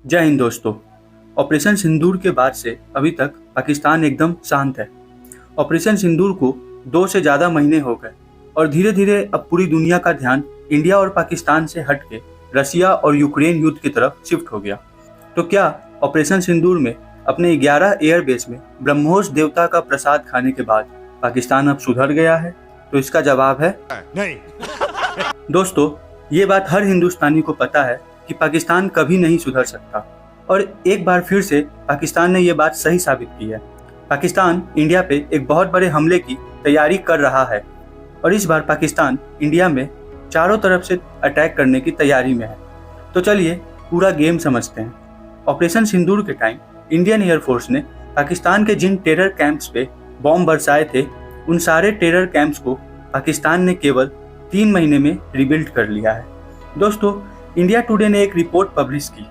जय हिंद दोस्तों। ऑपरेशन सिंदूर के बाद से अभी तक पाकिस्तान एकदम शांत है। ऑपरेशन सिंदूर को 2 से ज़्यादा महीने हो गए और धीरे धीरे अब पूरी दुनिया का ध्यान इंडिया और पाकिस्तान से हट के रसिया और यूक्रेन युद्ध की तरफ शिफ्ट हो गया। तो क्या ऑपरेशन सिंदूर में अपने 11 एयरबेस में ब्रह्मोस देवता का प्रसाद खाने के बाद पाकिस्तान अब सुधर गया है? तो इसका जवाब है नहीं। दोस्तों, ये बात हर हिंदुस्तानी को पता है कि पाकिस्तान कभी नहीं सुधर सकता और एक बार फिर से पाकिस्तान ने ये बात सही साबित की है। पाकिस्तान इंडिया पे एक बहुत बड़े हमले की तैयारी कर रहा है और इस बार पाकिस्तान इंडिया में चारों तरफ से अटैक करने की तैयारी में है। तो चलिए पूरा गेम समझते हैं। ऑपरेशन सिंदूर के टाइम इंडियन एयरफोर्स ने पाकिस्तान के जिन टेरर कैंप्स पे बॉम्ब बरसाए थे, उन सारे टेरर कैंप्स को पाकिस्तान ने केवल 3 महीने में रिबिल्ड कर लिया है। दोस्तों, इंडिया टुडे ने एक रिपोर्ट पब्लिश की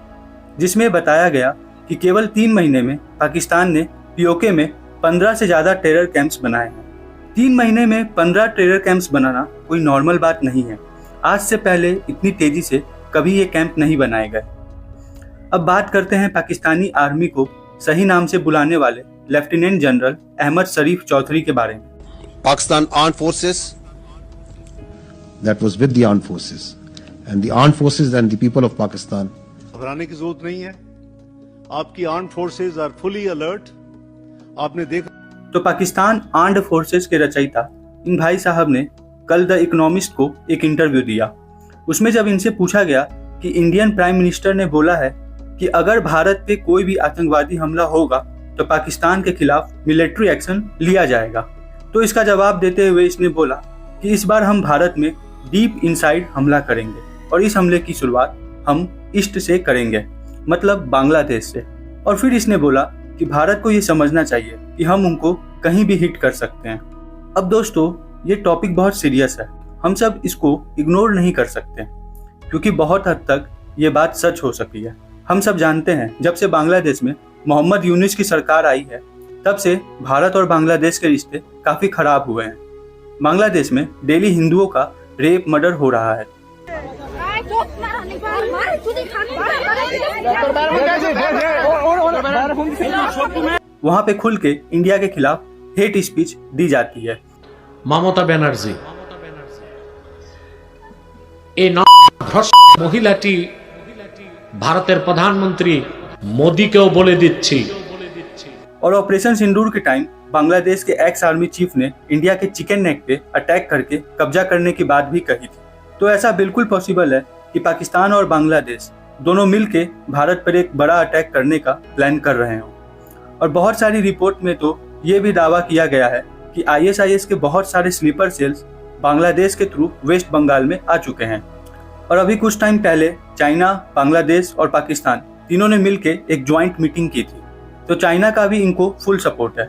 जिसमें बताया गया कि केवल 3 महीने में पाकिस्तान ने पीओके में 15 से ज़्यादा टेरर कैंप्स बनाए हैं। 3 महीने में 15 टेरर कैंप्स बनाना कोई नॉर्मल बात नहीं है। आज से पहले इतनी तेजी से कभी ये कैंप नहीं बनाए गए। अब बात करते हैं पाकिस्तानी आर्मी को सही नाम से बुलाने वाले लेफ्टिनेंट जनरल अहमद शरीफ चौधरी के बारे में। Pakistan Armed Forces, that was with the armed forces, and the armed forces and the people of Pakistan. घबराने की जरूरत नहीं है। आपकी armed forces are fully alert. आपने देखा तो पाकिस्तान आर्म्ड फोर्सेस के रचयिता इन भाई साहब ने कल द इकोनॉमिस्ट को एक इंटरव्यू दिया। उसमें जब इनसे पूछा गया कि इंडियन प्राइम मिनिस्टर ने बोला है कि अगर भारत पे कोई भी आतंकवादी हमला होगा तो पाकिस्तान के खिलाफ मिलिट्री एक्शन लिया जाएगा, तो इसका जवाब देते हुए इसने बोला कि इस बार हम भारत में डीप इनसाइड हमला करेंगे और इस हमले की शुरुआत हम ईस्ट से करेंगे, मतलब बांग्लादेश से। और फिर इसने बोला कि भारत को ये समझना चाहिए कि हम उनको कहीं भी हिट कर सकते हैं। अब दोस्तों, ये टॉपिक बहुत सीरियस है, हम सब इसको इग्नोर नहीं कर सकते क्योंकि बहुत हद तक ये बात सच हो सकी है। हम सब जानते हैं जब से बांग्लादेश में मोहम्मद यूनुस की सरकार आई है तब से भारत और बांग्लादेश के रिश्ते काफी खराब हुए हैं। बांग्लादेश में डेली हिंदुओं का रेप मर्डर हो रहा है। वहाँ पे खुल के इंडिया के खिलाफ हेट स्पीच दी जाती है। মমতা ব্যানার্জি এই মহিলাটি ভারতের প্রধানমন্ত্রী মোদীকেও বলে দিচ্ছি। और ऑपरेशन सिंदूर के टाइम बांग्लादेश के एक्स आर्मी चीफ ने इंडिया के चिकन नेक पे अटैक करके कब्जा करने की बात भी कही थी। तो ऐसा बिल्कुल पॉसिबल है कि पाकिस्तान और बांग्लादेश दोनों मिलके भारत पर एक बड़ा अटैक करने का प्लान कर रहे हों। और बहुत सारी रिपोर्ट में तो ये भी दावा किया गया है कि ISIS के बहुत सारे स्लीपर सेल्स बांग्लादेश के थ्रू वेस्ट बंगाल में आ चुके हैं। और अभी कुछ टाइम पहले चाइना, बांग्लादेश और पाकिस्तान तीनों ने मिलके एक ज्वाइंट मीटिंग की थी। तो चाइना का भी इनको फुल सपोर्ट है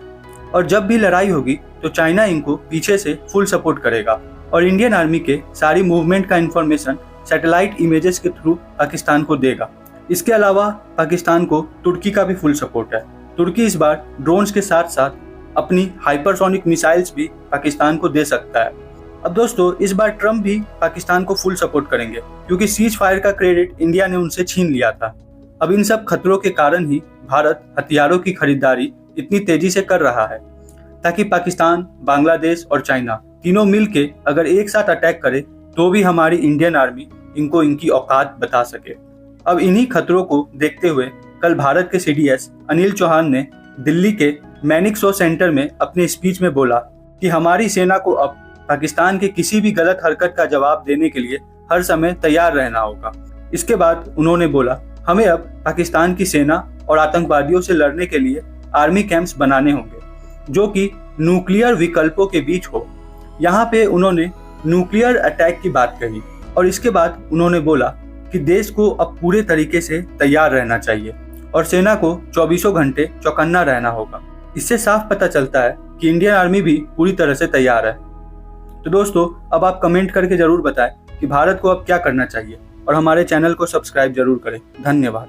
और जब भी लड़ाई होगी तो चाइना इनको पीछे से फुल सपोर्ट करेगा और इंडियन आर्मी के सारी मूवमेंट का इंफॉर्मेशन सैटेलाइट इमेजेस के थ्रू पाकिस्तान को देगा। इसके अलावा पाकिस्तान को तुर्की का भी फुल सपोर्ट है। तुर्की इस बार ड्रोन्स के साथ साथ अपनी हाइपरसोनिक मिसाइल्स भी पाकिस्तान को दे सकता है। अब दोस्तों, इस बार ट्रम्प भी पाकिस्तान को फुल सपोर्ट करेंगे क्योंकि सीज फायर का क्रेडिट इंडिया ने उनसे छीन लिया था। अब इन सब खतरों के कारण ही भारत हथियारों की खरीदारी इतनी तेजी से कर रहा है ताकि पाकिस्तान, बांग्लादेश और चाइना तीनों मिलके अगर एक साथ अटैक करे तो भी हमारी इंडियन आर्मी इनको इनकी औकात बता सके। अब इन्हीं खतरों को देखते हुए कल भारत के CDS अनिल चौहान ने दिल्ली के मैनिक शो सेंटर में अपने स्पीच में बोला कि हमारी सेना को अब पाकिस्तान के किसी भी गलत हरकत का जवाब देने के लिए हर समय तैयार रहना होगा। इसके बाद उन्होंने बोला, हमें अब पाकिस्तान की सेना और आतंकवादियों से लड़ने के लिए आर्मी कैंप्स बनाने होंगे जो कि न्यूक्लियर विकल्पों के बीच हो। यहाँ पे उन्होंने न्यूक्लियर अटैक की बात कही और इसके बाद उन्होंने बोला कि देश को अब पूरे तरीके से तैयार रहना चाहिए और सेना को 24 घंटे चौकन्ना रहना होगा। इससे साफ पता चलता है कि इंडियन आर्मी भी पूरी तरह से तैयार है। तो दोस्तों, अब आप कमेंट करके जरूर बताएं कि भारत को अब क्या करना चाहिए और हमारे चैनल को सब्सक्राइब जरूर करें। धन्यवाद।